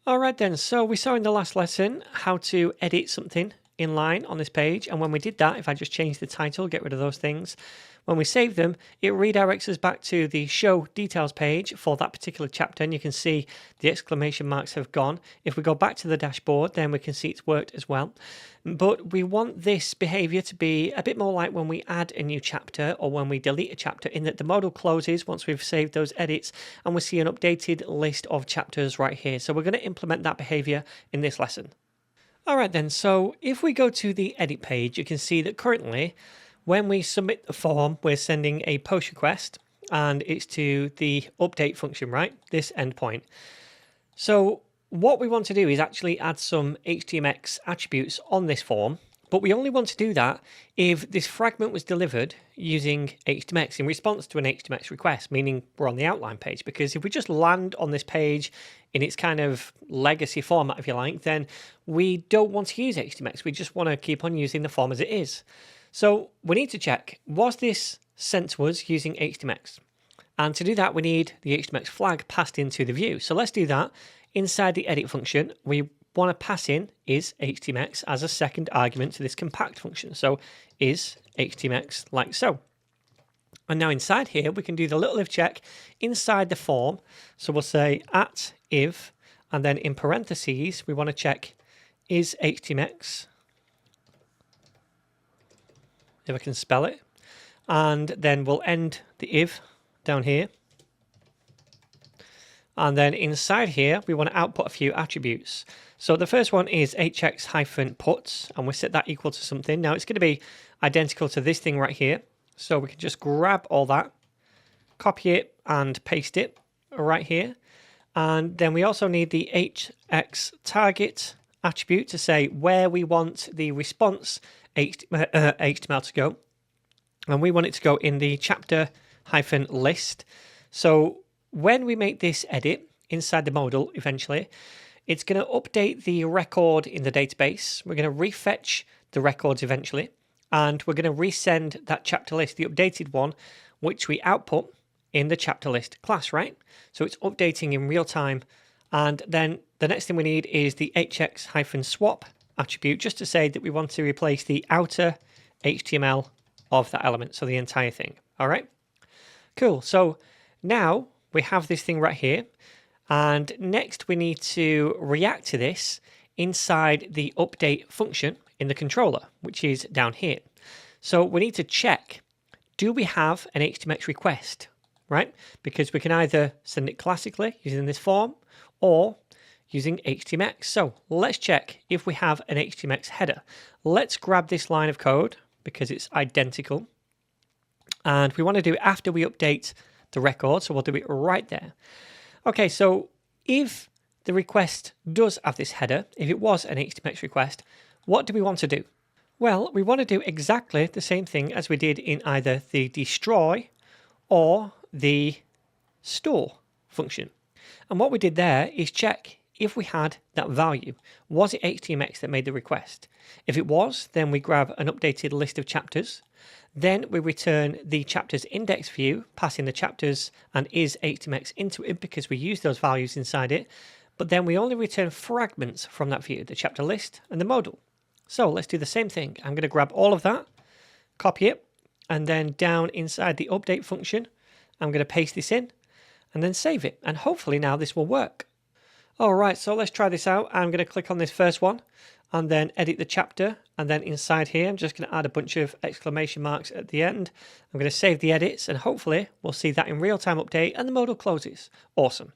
All right then, so we saw in the last lesson how to edit something in line on this page, and when we did that, if I just change the title, get rid of those things, when we save them, it redirects us back to the show details page for that particular chapter, and you can see the exclamation marks have gone. If we go back to the dashboard, then we can see it's worked as well. But we want this behavior to be a bit more like when we add a new chapter or when we delete a chapter, in that the modal closes once we've saved those edits and we see an updated list of chapters right here. So we're going to implement that behavior in this lesson. All right then, so if we go to the edit page, you can see that currently when we submit the form, we're sending a post request and it's to the update function, right? This endpoint. So what we want to do is actually add some HTMX attributes on this form, but we only want to do that if this fragment was delivered using HTMX in response to an HTMX request, meaning we're on the outline page. Because if we just land on this page in its kind of legacy format, if you like, then we don't want to use HTMX. We just want to keep on using the form as it is. So we need to check, was this sent to us using HTMX? And to do that, we need the HTMX flag passed into the view. So let's do that. Inside the edit function, we want to pass in is HTMX as a second argument to this compact function. So is HTMX like so. And now inside here, we can do the little if check inside the form. So we'll say @if, and then in parentheses, we want to check is HTMX, if I can spell it. And then we'll end the if down here. And then inside here, we want to output a few attributes. So the first one is hx-puts, and we set that equal to something. Now it's going to be identical to this thing right here. So we can just grab all that, copy it and paste it right here. And then we also need the hx-target attribute to say where we want the response HTML to go. And we want it to go in the chapter-list. So when we make this edit inside the modal, eventually, it's going to update the record in the database. We're going to refetch the records eventually, and we're going to resend that chapter list, the updated one, which we output in the chapter list class, right? So it's updating in real time. And then the next thing we need is the hx-swap attribute, just to say that we want to replace the outer HTML of that element, so the entire thing. All right, cool. So now we have this thing right here, and next we need to react to this inside the update function in the controller, which is down here. So we need to check, do we have an HTMX request, right? Because we can either send it classically using this form or using HTMX. So let's check if we have an HTMX header. Let's grab this line of code because it's identical. And we want to do it after we update the record, so we'll do it right there. Okay, so if the request does have this header, if it was an HTMX request, what do we want to do? Well, we want to do exactly the same thing as we did in either the destroy or the store function. And what we did there is check if we had that value. Was it HTMX that made the request? If it was, then we grab an updated list of chapters. Then we return the chapters index view, passing the chapters and is HTMX into it because we use those values inside it. But then we only return fragments from that view, the chapter list and the modal. So let's do the same thing. I'm going to grab all of that, copy it, and then down inside the update function, I'm going to paste this in and then save it. And hopefully now this will work. All right, so let's try this out. I'm going to click on this first one and then edit the chapter. And then inside here, I'm just going to add a bunch of exclamation marks at the end. I'm going to save the edits and hopefully we'll see that in real-time update and the modal closes. Awesome.